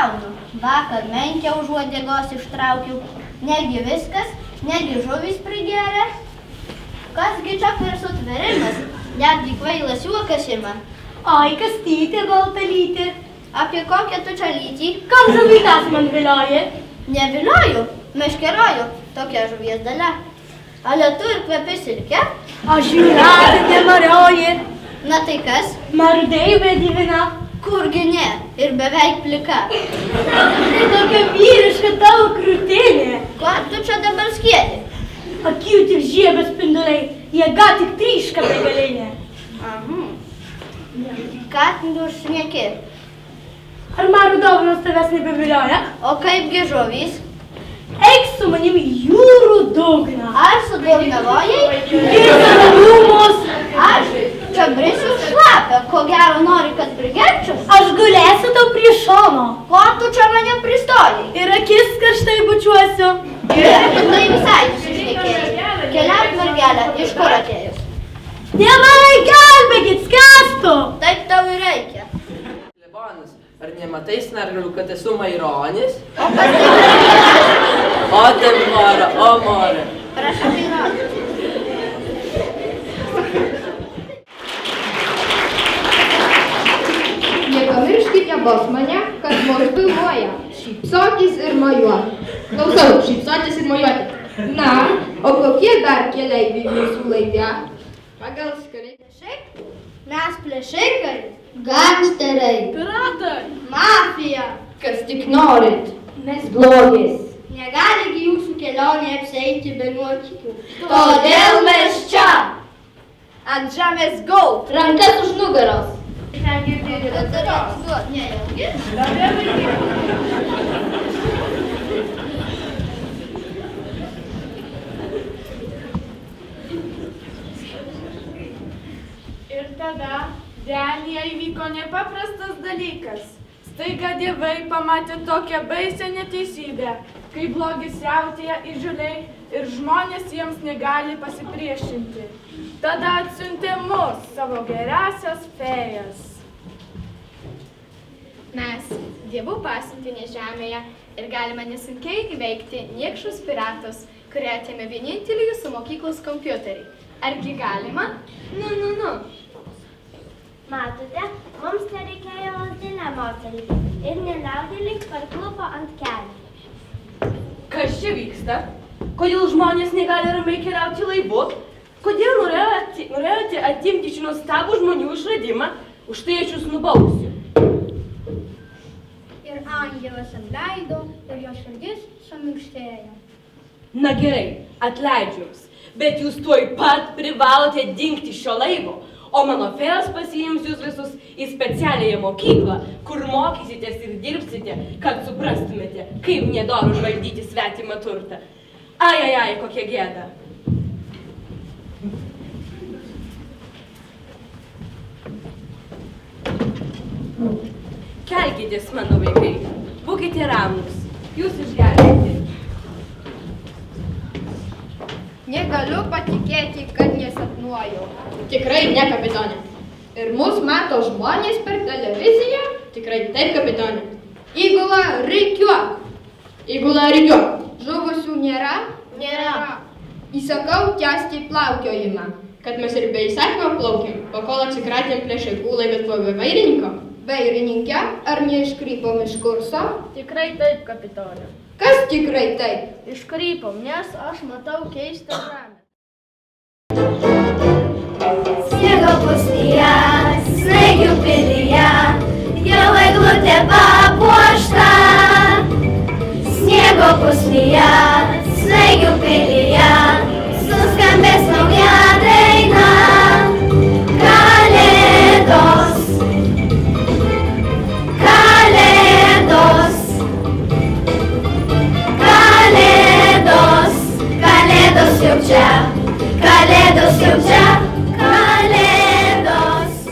gaunu. Vakar menkę už uodegos ištraukiau. Negi viskas, negi žuvis prigėrė. Kasgi čia per sutverimas? Netgi kvailas juokas ima. Ai, Kastytė baltalytė. Apie kokią tu čia lytį? Kam žuvytas man vilioja? Nevilioju, meškeroju. Tokia žuvies dalia. Ale tu ir kvepi silke? Aš jūratė nemarioji. Na tai kas? Mardeivė divina. Kurgi ne, ir beveik plika. Tai tokia vyriška tavo krūtinė. Ką tu čia dabar skiedi? Akių tik žiebės spinduliai, jėga tik tryška begalinė. Ką tu šneki? Ar marų dovanos tavęs nebevilioja? O kaipgi žuvys? Eik su manim į jūrų dugną. Ar sudaunavojai? Gėdama rūmus. Aš čia brisiu šlapę, ko gero nori, kad prigerčiau? Aš gulėsiu tau prie šono. Ko tu čia mane pristojai? Ir akis karštai bučiuosiu. Ir tai visai nusišnekėjai. Keliauk, mergelė, iš kur atėjus? Dievai, gelbėkit, skęstu. Taip tau ir reikia. Klebonas, ar nematai snarglių, kad esu maironis? O pasirodė. O taip mora, o mora. Prašau įrodyti. Nepamirškite bos mane, kad mus pilvoja. Šypsokis ir mojuok. Klausau, šypsotis ir mojuoti. Na, o kokie dar keleiviai mūsų laive? Pagal skaitai. Mes plėšikai, gangsteriai, Piratai. mafija. Kas tik norit. Mes blogis. Negaligi jūsų kelionė apsieiti be nuotykių. Todėl mes čia. Ant žemės gaut. Rankas už nugaros. Ir tada Denyje įvyko nepaprastas dalykas. Staiga dievai pamatė tokią baisią neteisybę, kai blogis siautėja įžūliai ir žmonės jiems negali pasipriešinti. Tada atsiuntė mus, savo geriausias fėjas. Mes, dievų pasiuntinė žemėje, ir galime nesunkiai įveikti niekšus piratus, kurie atėmė vienintelį jūsų mokyklos kompiuterį. Argi galima? Nu. Matote, mums nereikėjo lazdelę moterį ir nenaudėlis parklupo ant kelių. Kas čia vyksta? Kodėl žmonės negali ramiai keliauti laivu? Kodėl norėjote atimti šį nuostabų žmonių išradimą? Už tai aš jūs nubausiu. Ir angelas atleido ir jo širdis suminkštėjo. Na gerai, atleidžiu jums, bet jūs tuoj pat privalote dingti šio laivo, o mano fėjos pasiims jūs visus į specialiąją mokyklą, kur mokysitės ir dirbsite, kad suprastumėte, kaip nedoru užvaldyti svetimą turtą. Ai, kokia gėda. Kelkitės, mano vaikai, būkite ramūs, jūs išgelbėti. Negaliu patikėti, kad nesapnuoju. Tikrai ne, kapitonė. Ir mus mato žmonės per televiziją? Tikrai taip, kapitonė. Įgula rikiuok. Įgula rikiuok. Žuvusių nėra? Nėra. Įsakau tęsti plaukiojimą. Kad mes ir be įsakymą plaukėm, pakol atsikratėm plėšikų laivės buvę vairininko. Vairininkę? Ar neiškrypom iš kurso? Tikrai taip, kapitonė. Kas tikrai taip? Iškrypom, nes aš matau keistą žemę. Sniego pusnyje, snaigių pilyje, jau eglutė papuošta. Sniego pusnyje, snaigių pilyje, suskambės nauja daina. Kalėdos, kalėdos, kalėdos, kalėdos jau čia, kalėdos jau čia, kalėdos.